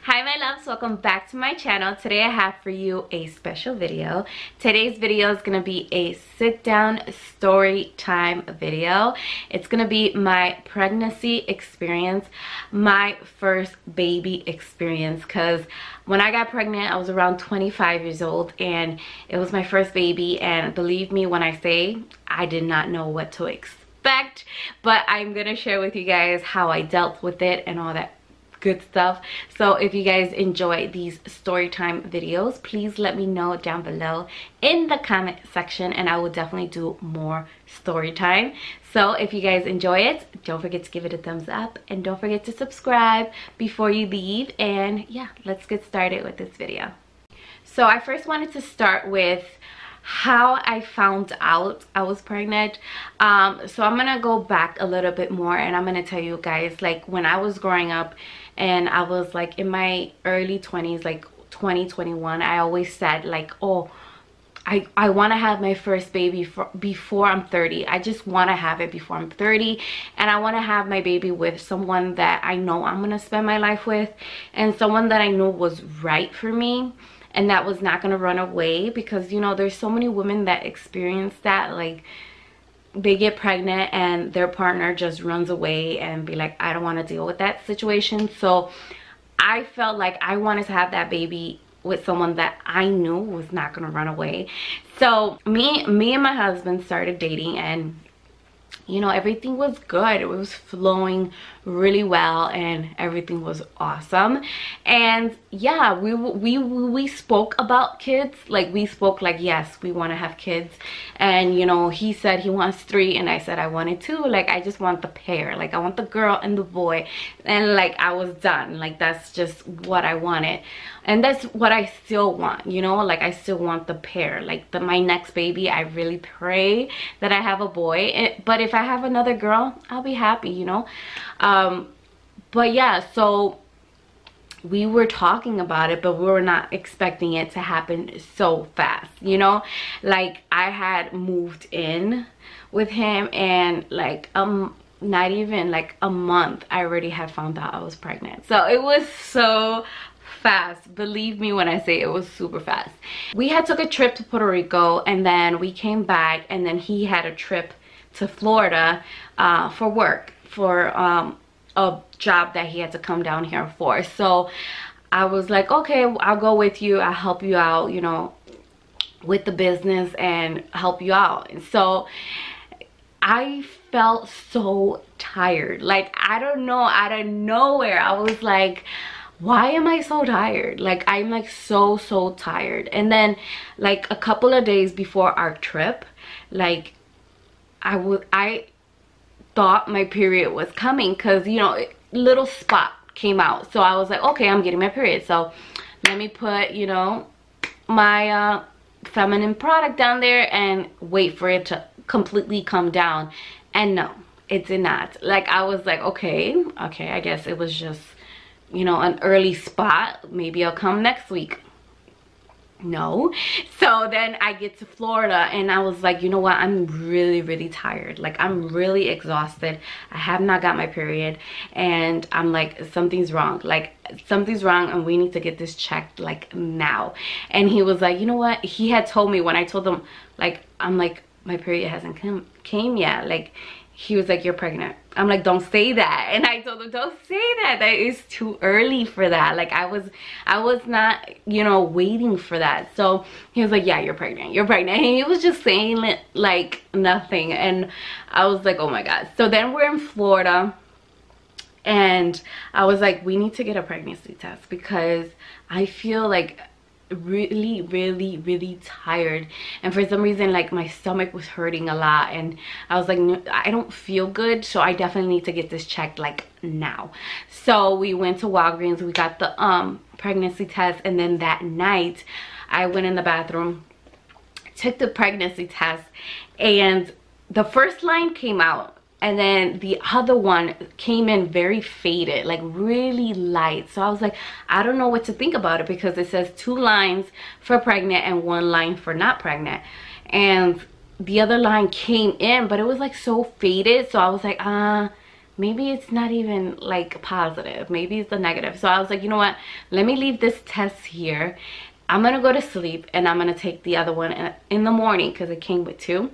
Hi my loves, welcome back to my channel. Today I have for you a special video. Today's video is going to be a sit down story time video. It's going to be my pregnancy experience, my first baby experience, because when I got pregnant I was around 25 years old and it was my first baby, and believe me when I say I did not know what to expect, but I'm going to share with you guys how I dealt with it and all that good stuff. So if you guys enjoy these story time videos, please let me know down below in the comment section and I will definitely do more story time. So if you guys enjoy it, don't forget to give it a thumbs up and don't forget to subscribe before you leave. And yeah, let's get started with this video. So I first wanted to start with how I found out I was pregnant. So I'm gonna go back a little bit more and I'm gonna tell you guys, like when I was growing up and I was like in my early 20s, like 2021, I always said like, oh, I want to have my first baby before I'm 30. I just want to have it before I'm 30, and I want to have my baby with someone that I know I'm gonna spend my life with, and someone that I know was right for me and that was not gonna run away. Because you know, there's so many women that experience that, like they get pregnant and their partner just runs away and be like, I don't want to deal with that situation. So I felt like I wanted to have that baby with someone that I knew was not gonna run away. So me and my husband started dating, and you know, everything was good. It was flowing really well and everything was awesome. And yeah, we spoke about kids. Like we spoke like, yes, we want to have kids. And you know, he said he wants 3 and I said I wanted 2. Like I just want the pair. Like I want the girl and the boy. And like I was done. Like that's just what I wanted. And that's what I still want, you know, like I still want the pair. Like my next baby, I really pray that I have a boy. But if I have another girl, I'll be happy, you know. But yeah, so we were talking about it, but we were not expecting it to happen so fast, you know. Like I had moved in with him and like not even like a month I already had found out I was pregnant. So it was so fast. Believe me when I say it was super fast. We had took a trip to Puerto Rico and then we came back, and then he had a trip to Florida for work, for a job that he had to come down here for. So I was like, okay, I'll go with you, I'll help you out, you know, with the business and help you out. And so I felt so tired. Like I don't know, out of nowhere I was like, why am I so tired? Like I'm like so tired. And then like a couple of days before our trip, like I thought my period was coming, because you know, little spot came out. So I was like, okay, I'm getting my period, so let me put, you know, my feminine product down there and wait for it to completely come down. And no, it did not. Like I was like, okay, I guess it was just, you know, an early spot. Maybe I'll come next week. No. So then I get to Florida and I was like, you know what, I'm really tired. Like I'm really exhausted. I have not got my period and I'm like, something's wrong. Like something's wrong and we need to get this checked like now. And he was like, you know what, he had told me when I told him, like, I'm like, my period hasn't came yet. Like he was like, you're pregnant. I'm like, don't say that. And I told him, don't say that. That is too early for that. Like I was not, you know, waiting for that. So he was like, yeah, you're pregnant. You're pregnant. And he was just saying it like nothing. And I was like, oh my God. So then we're in Florida. And I was like, we need to get a pregnancy test because I feel like really tired, and for some reason like my stomach was hurting a lot, and I was like, no, I don't feel good, so I definitely need to get this checked like now. So we went to Walgreens, we got the pregnancy test, and then that night I went in the bathroom, took the pregnancy test, and the first line came out and then the other one came in very faded, like really light. So I was like, I don't know what to think about it, because it says 2 lines for pregnant and 1 line for not pregnant, and the other line came in but it was like so faded. So I was like, maybe it's not even like positive, maybe it's the negative. So I was like, you know what, let me leave this test here. I'm gonna go to sleep and I'm gonna take the other one in the morning because it came with 2.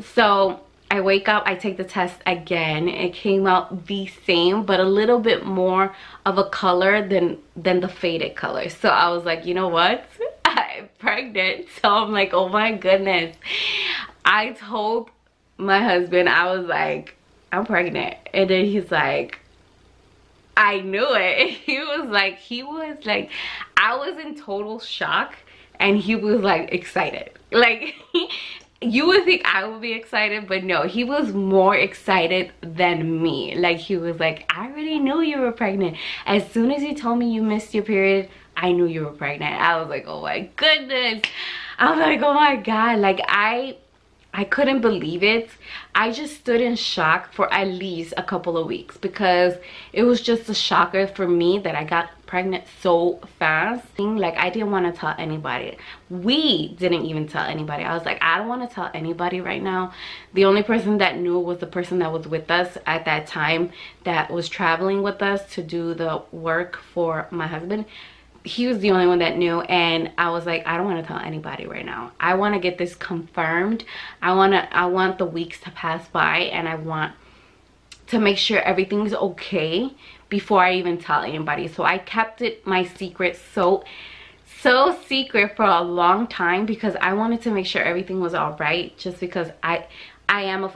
So I wake up, I take the test again. It came out the same, but a little bit more of a color than the faded color. So I was like, you know what? I'm pregnant. So I'm like, oh my goodness. I told my husband, I was like, I'm pregnant. And then he's like, I knew it. He was like, I was in total shock and he was like excited. Like, you would think I would be excited, but no, he was more excited than me. Like, he was like, I already knew you were pregnant. As soon as you told me you missed your period, I knew you were pregnant. I was like, oh my goodness. I was like, oh my God. Like, I couldn't believe it. I just stood in shock for at least a couple of weeks because it was just a shocker for me that I got pregnant so fast. Like, I didn't want to tell anybody. We didn't even tell anybody. I was like, I don't want to tell anybody right now. The only person that knew was the person that was with us at that time, that was traveling with us to do the work for my husband. He was the only one that knew, and I was like, I don't want to tell anybody right now. I want to get this confirmed. I want the weeks to pass by, and I want to make sure everything's okay before I even tell anybody. So I kept it my secret so secret for a long time because I wanted to make sure everything was all right, just because I'm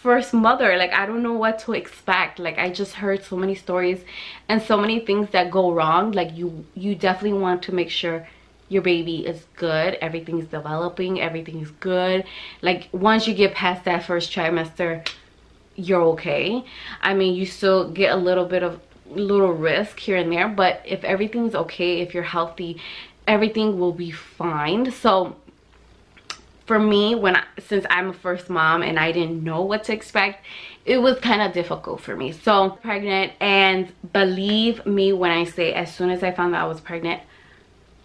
first mother. Like, I don't know what to expect. Like, I just heard so many stories and so many things that go wrong. Like, you definitely want to make sure your baby is good, everything's developing, everything's good. Like, once you get past that first trimester, you're okay. I mean, you still get a little bit of risk here and there, but if everything's okay, if you're healthy, everything will be fine. So for me, since I'm a first mom and I didn't know what to expect, it was kind of difficult for me. So pregnant, and believe me when I say, as soon as I found out I was pregnant,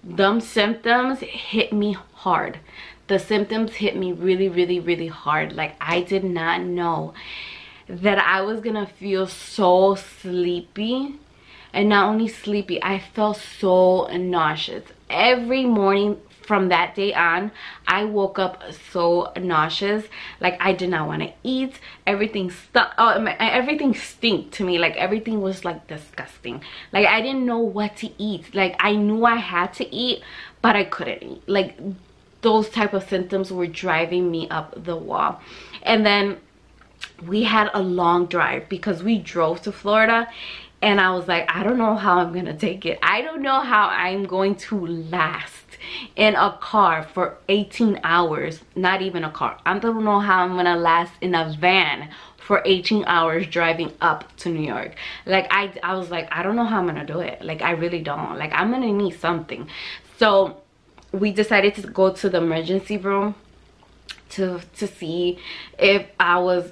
them symptoms hit me hard. The symptoms hit me really, really, really hard. Like, I did not know that I was gonna feel so sleepy. And not only sleepy, I felt so nauseous. Every morning from that day on, I woke up so nauseous. Like, I did not want to eat. Everything everything stinked to me. Like, everything was like disgusting. Like, I didn't know what to eat. Like, I knew I had to eat, but I couldn't eat. Like, those type of symptoms were driving me up the wall. And then we had a long drive because we drove to Florida, and I was like, I don't know how I'm gonna take it. I don't know how I'm going to last in a car for 18 hours. Not even a car. I don't know how I'm gonna last in a van for 18 hours driving up to New York. Like, I was like, I don't know how I'm gonna do it. Like, I really don't. Like, I'm gonna need something. So we decided to go to the emergency room to see if I was,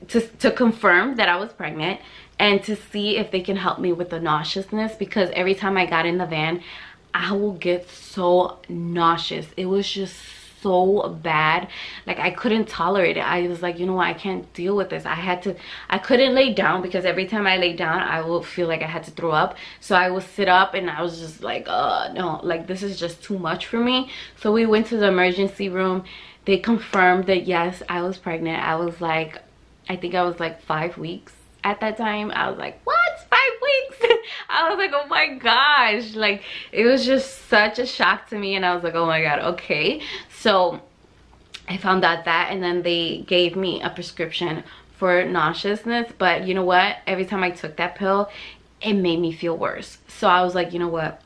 to confirm that I was pregnant, and to see if they can help me with the nauseousness, because every time I got in the van, I will get so nauseous. It was just so bad. Like, I couldn't tolerate it. I was like, you know what, I can't deal with this. I couldn't lay down, because every time I lay down, I will feel like I had to throw up. So I would sit up, and I was just like, no, like, this is just too much for me. So we went to the emergency room. They confirmed that yes, I was pregnant. I was like, I think I was like 5 weeks at that time. I was like, what? 5 weeks? I was like, oh my gosh. Like, it was just such a shock to me, and I was like, oh my God, okay. So I found out that, and then they gave me a prescription for nauseousness. But you know what? Every time I took that pill, it made me feel worse. So I was like, you know what?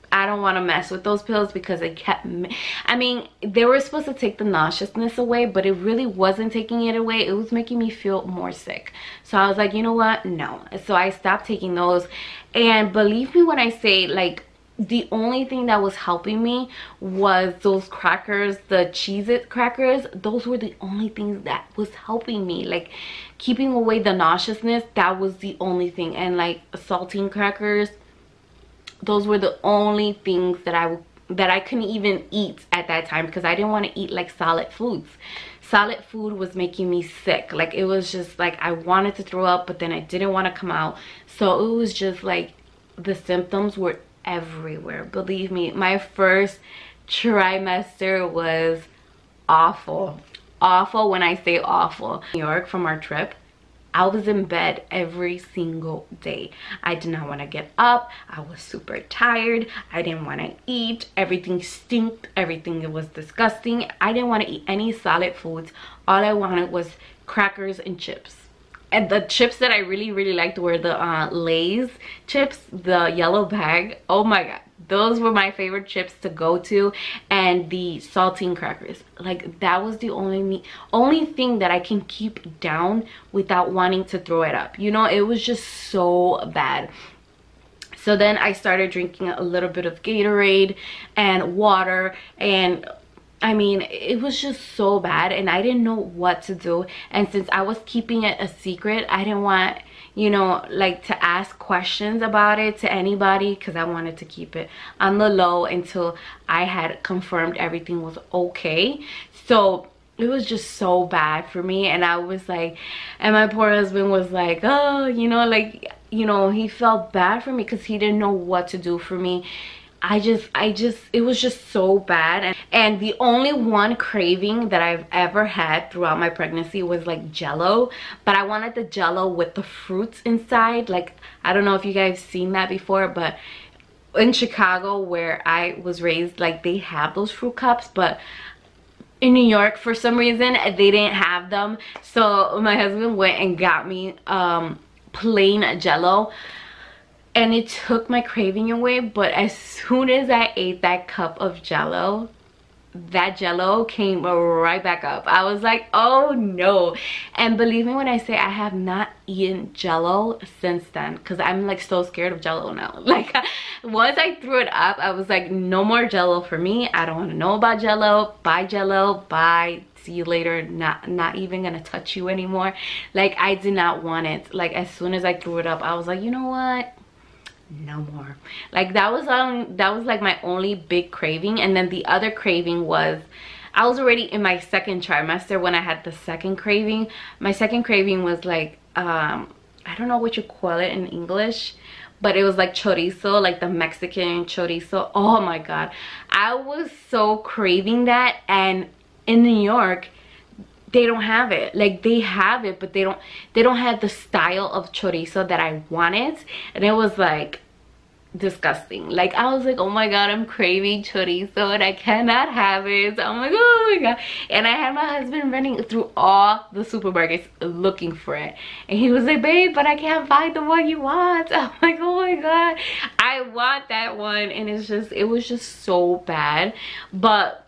I don't want to mess with those pills, because it kept me, I mean, they were supposed to take the nauseousness away, but it really wasn't taking it away. It was making me feel more sick. So I was like, you know what? No. So I stopped taking those. And believe me when I say, like, the only thing that was helping me was those crackers, the Cheez-It crackers. Those were the only things that was helping me, like keeping away the nauseousness. That was the only thing. And like saltine crackers, those were the only things that I couldn't even eat at that time, because I didn't want to eat like solid foods. solid food was making me sick. Like it was just like I wanted to throw up, but then I didn't want to come out. So it was just like the symptoms were everywhere. Believe me, my first trimester was awful. Awful. When I say awful, New York, from our trip, I was in bed every single day. I did not want to get up. I was super tired. I didn't want to eat. Everything stinked. Everything was disgusting. I didn't want to eat any solid foods. All I wanted was crackers and chips. And the chips that I really liked were the Lay's chips, the yellow bag. Oh my god, those were my favorite chips to go to. And the saltine crackers, like that was the only thing that I can keep down without wanting to throw it up. You know, it was just so bad. So then I started drinking a little bit of Gatorade and water, and I mean, it was just so bad, and I didn't know what to do. And since I was keeping it a secret, I didn't want, you know, like to ask questions about it to anybody, because I wanted to keep it on the low until I had confirmed everything was okay. So it was just so bad for me, and I was like, and my poor husband was like, oh, you know, like, you know, he felt bad for me because he didn't know what to do for me. It was just so bad. And the only one craving that I've ever had throughout my pregnancy was like Jello, but I wanted the Jello with the fruits inside. Like, I don't know if you guys seen that before, but in Chicago where I was raised, like they have those fruit cups, but in New York for some reason they didn't have them. So my husband went and got me plain Jello, and it took my craving away. But as soon as I ate that cup of Jello, that Jello came right back up. I was like, oh no. And believe me when I say I have not eaten Jello since then, because I'm like so scared of Jello now. Like once I threw it up, I was like, no more Jello for me. I don't want to know about Jello. Bye Jello, bye, see you later. Not even gonna touch you anymore. Like I did not want it. Like as soon as I threw it up, I was like, you know what, no more. Like that was like my only big craving. And then the other craving was, I was already in my second trimester when I had the second craving. My second craving was like I don't know what you call it in English, but it was like chorizo, like the Mexican chorizo. Oh my god, I was so craving that. And in New York they don't have it. Like they have it, but they don't have the style of chorizo that I wanted. And it was like disgusting. Like I was like, oh my god, I'm craving chorizo and I cannot have it. So I'm like, oh my god. And I had my husband running through all the supermarkets looking for it, and he was like, babe, but I can't find the one you want. I'm like, oh my god, I want that one. And it was just so bad. But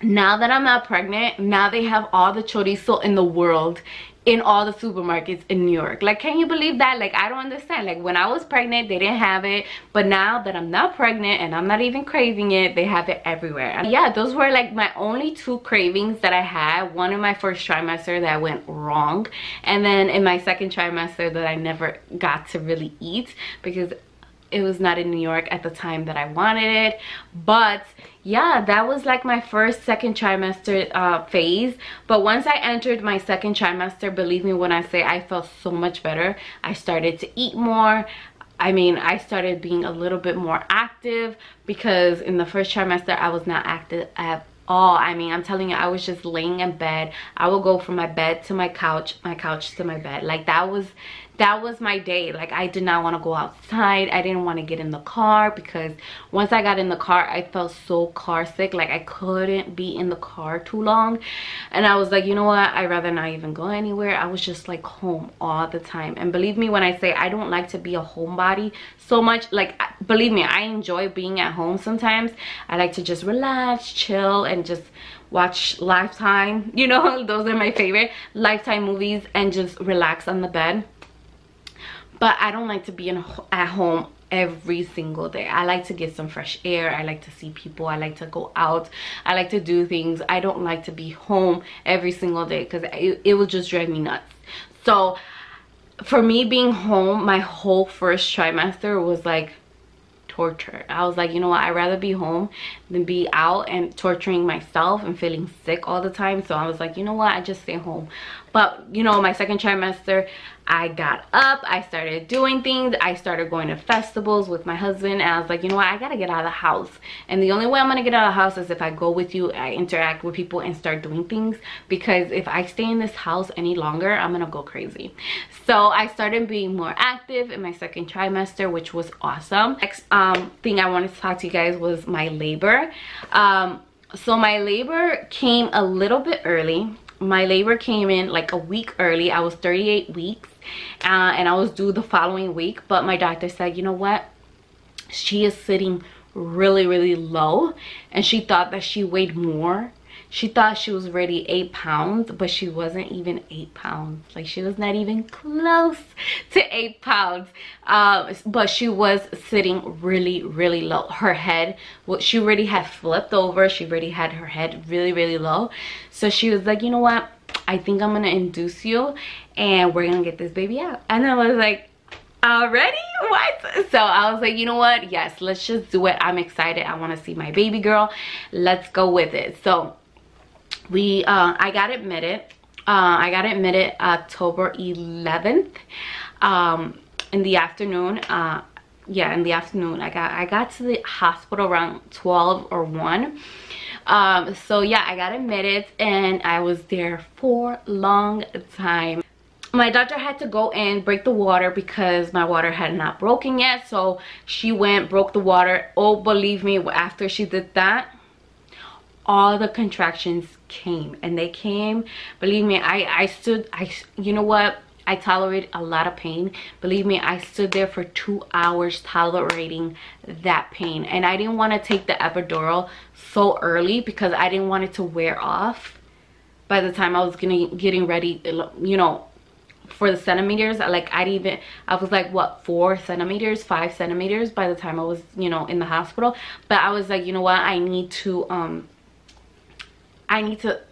now that I'm not pregnant, now they have all the chorizo in the world in all the supermarkets in New York. Like, can you believe that? Like, I don't understand. Like, when I was pregnant, they didn't have it. But now that I'm not pregnant and I'm not even craving it, they have it everywhere. And yeah, those were like my only two cravings that I had. One in my first trimester that went wrong. And then in my second trimester that I never got to really eat because it was not in New York at the time that I wanted it. But yeah, that was like my second trimester phase. But once I entered my second trimester, believe me when I say I felt so much better. I started to eat more. I mean, I started being a little bit more active, because in the first trimester I was not active at all. I mean, I'm telling you, I was just laying in bed. I would go from my bed to my couch to my bed. Like that was my day. Like I did not want to go outside. I didn't want to get in the car, because once I got in the car, I felt so car sick. Like I couldn't be in the car too long. And I was like, you know what, I'd rather not even go anywhere. I was just like home all the time. And believe me when I say I don't like to be a homebody so much. Like, believe me, I enjoy being at home sometimes. I like to just relax, chill, and just watch Lifetime. You know, those are my favorite Lifetime movies, and just relax on the bed. But I don't like to be at home every single day. I like to get some fresh air. I like to see people. I like to go out. I like to do things. I don't like to be home every single day, because it would just drive me nuts. So for me, being home my whole first trimester was like torture. I was like, you know what, I'd rather be home than be out and torturing myself and feeling sick all the time. So I was like, you know what, I just stay home. But you know, my second trimester, I got up, I started doing things, I started going to festivals with my husband, and I was like, you know what, I gotta get out of the house. And the only way I'm gonna get out of the house is if I go with you, I interact with people and start doing things, because if I stay in this house any longer, I'm gonna go crazy. So I started being more active in my second trimester, which was awesome. Next thing I wanted to talk to you guys was my labor. So my labor came a little bit early. My labor came in like a week early. I was 38 weeks and I was due the following week, but my doctor said, you know what, she is sitting really low, and she thought that she weighed more. She thought she was already 8 pounds, but she wasn't even 8 pounds. Like, she was not even close to 8 pounds. But she was sitting really low. Her head, well, she already had flipped over. She already had her head really low. So she was like, you know what, I think I'm gonna induce you and we're gonna get this baby out. And I was like, already? What? So I was like, you know what, yes, let's just do it. I'm excited. I want to see my baby girl. Let's go with it. So I got admitted. October 11th in the afternoon. Yeah, in the afternoon. I got to the hospital around 12 or 1. So yeah, I got admitted and I was there for a long time. My doctor had to go and break the water because my water had not broken yet. So she went, broke the water. Oh, believe me, after she did that, all the contractions came, and they came, believe me, you know what, I tolerate a lot of pain. Believe me, I stood there for 2 hours tolerating that pain, and I didn't want to take the epidural so early because I didn't want it to wear off by the time I was getting ready, you know, for the centimeters. Like, I was like, what, 4 centimeters, 5 centimeters by the time I was, you know, in the hospital. But I was like, you know what, I need to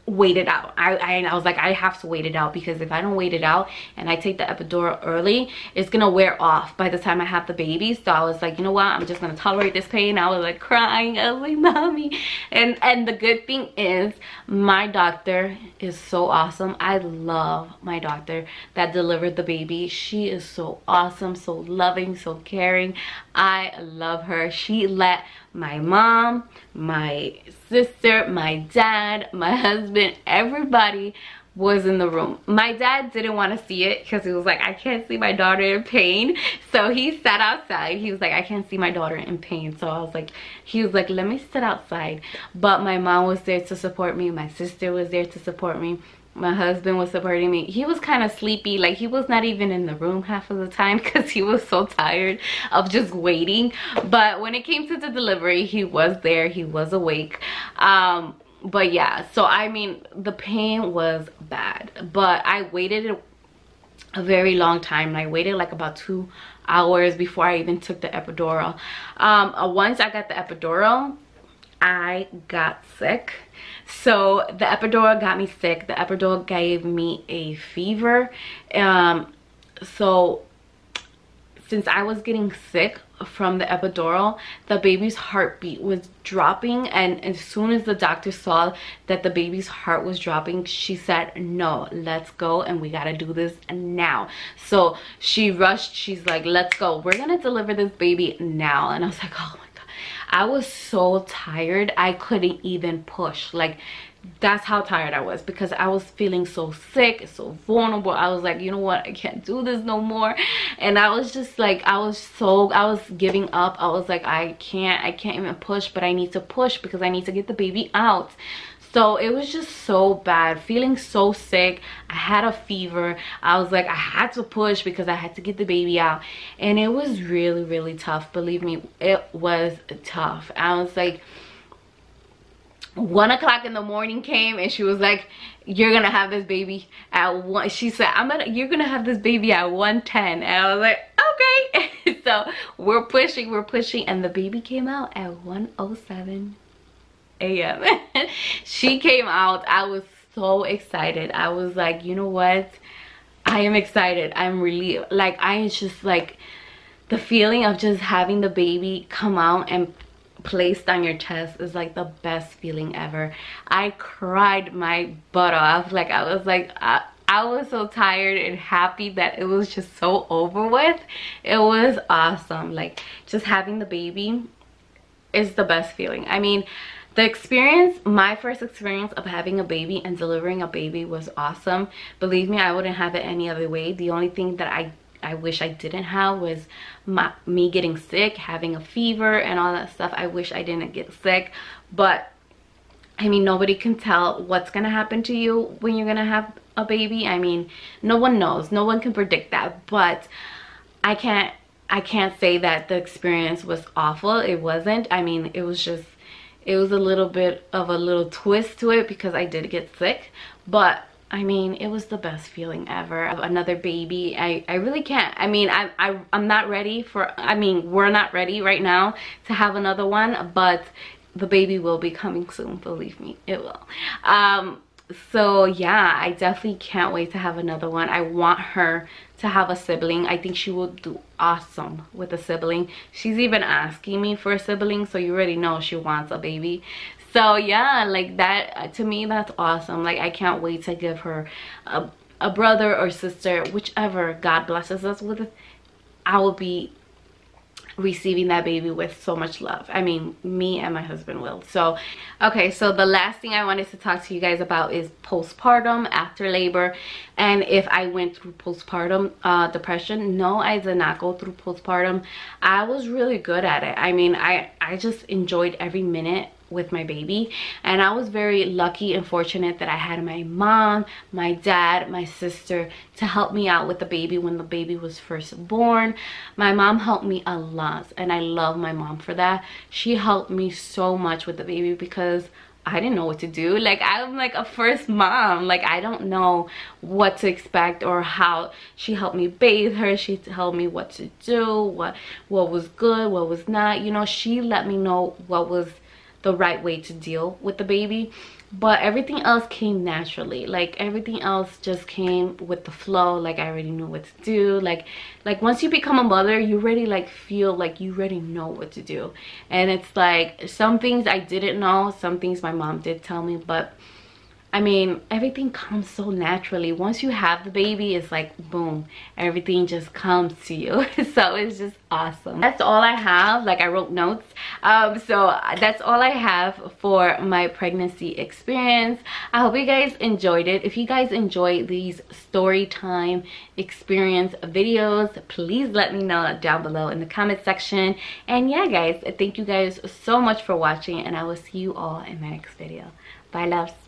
wait it out. I was like, I have to wait it out, because if I don't wait it out and I take the epidural early, it's gonna wear off by the time I have the baby. So I was like, you know what, I'm just gonna tolerate this pain. I was like crying. I was like, mommy. And the good thing is, my doctor is so awesome. I love my doctor that delivered the baby. She is so awesome, so loving, so caring. I love her. She let my mom, my sister, my dad, my husband, everybody was in the room. My dad didn't want to see it because he was like, I can't see my daughter in pain. So he sat outside. He was like, I can't see my daughter in pain. So I was like, he was like, let me sit outside. But my mom was there to support me. My sister was there to support me. My husband was supporting me. He was kind of sleepy. Like, he was not even in the room half of the time because he was so tired of just waiting. But when it came to the delivery, he was there. He was awake. But yeah, so I mean, the pain was bad. But I waited a very long time. I waited like about 2 hours before I even took the epidural. Once I got the epidural, I got sick. So the epidural got me sick. The epidural gave me a fever. So since I was getting sick from the epidural, the baby's heartbeat was dropping, and as soon as the doctor saw that the baby's heart was dropping, she said, no, let's go, and we gotta do this now. So she rushed. She's like, let's go, we're gonna deliver this baby now. And I was like, oh my god, I was so tired. I couldn't even push. Like, that's how tired I was, because I was feeling so sick, so vulnerable. I was like, you know what, I can't do this no more. And I was just like, I was giving up. I was like, I can't even push, but I need to push because I need to get the baby out. So it was just so bad, feeling so sick. I had a fever. I was like, I had to push because I had to get the baby out. And it was really tough. Believe me, it was tough. I was like, 1 o'clock in the morning came, and she was like, you're gonna have this baby at 1. She said, you're gonna have this baby at 1:10. And I was like, okay. So we're pushing, and the baby came out at 1:07 a.m. She came out. I was so excited. I was like, you know what, I am excited. I'm relieved. Like, I just like, the feeling of just having the baby come out and placed on your chest is like the best feeling ever. I cried my butt off. Like I was so tired and happy that it was just so over with. It was awesome. Like just having the baby is the best feeling. I mean, the experience, my first experience of having a baby and delivering a baby was awesome. Believe me, I wouldn't have it any other way. The only thing that I wish I didn't have was me getting sick, having a fever and all that stuff. I wish I didn't get sick, but I mean, nobody can tell what's gonna happen to you when you're gonna have a baby. I mean, no one knows, no one can predict that, but I can't say that the experience was awful. It wasn't. I mean, it was a little bit of a little twist to it because I did get sick, but I mean, it was the best feeling ever. Another baby, I really can't. I mean, I'm not ready for, I mean, we're not ready right now to have another one, but the baby will be coming soon, believe me, it will. So yeah, I definitely can't wait to have another one. I want her to have a sibling. I think she will do awesome with a sibling. She's even asking me for a sibling, so you already know she wants a baby. So yeah, like that, to me, that's awesome. Like I can't wait to give her a brother or sister, whichever God blesses us with. I will be receiving that baby with so much love. I mean, me and my husband will. So okay, so the last thing I wanted to talk to you guys about is postpartum, after labor, and if I went through postpartum depression. No, I did not go through postpartum. I was really good at it. I mean, I just enjoyed every minute with my baby, and I was very lucky and fortunate that I had my mom, my dad, my sister to help me out with the baby when the baby was first born. My mom helped me a lot, and I love my mom for that. She helped me so much with the baby because I didn't know what to do. Like, I'm like a first mom. Like, I don't know what to expect or how. She helped me bathe her. She told me what to do, what was good, what was not. You know, she let me know what was the right way to deal with the baby. But everything else came naturally. Like, everything else just came with the flow. Like, I already knew what to do. Like once you become a mother, you already like feel like you already know what to do. And it's like some things I didn't know, some things my mom did tell me, but I mean, everything comes so naturally. Once you have the baby, it's like boom, everything just comes to you. So it's just awesome. That's all I have. Like, I wrote notes. So that's all I have for my pregnancy experience. I hope you guys enjoyed it. If you guys enjoy these story time experience videos, please let me know down below in the comment section. And yeah, guys, thank you guys so much for watching, and I will see you all in my next video. Bye, loves.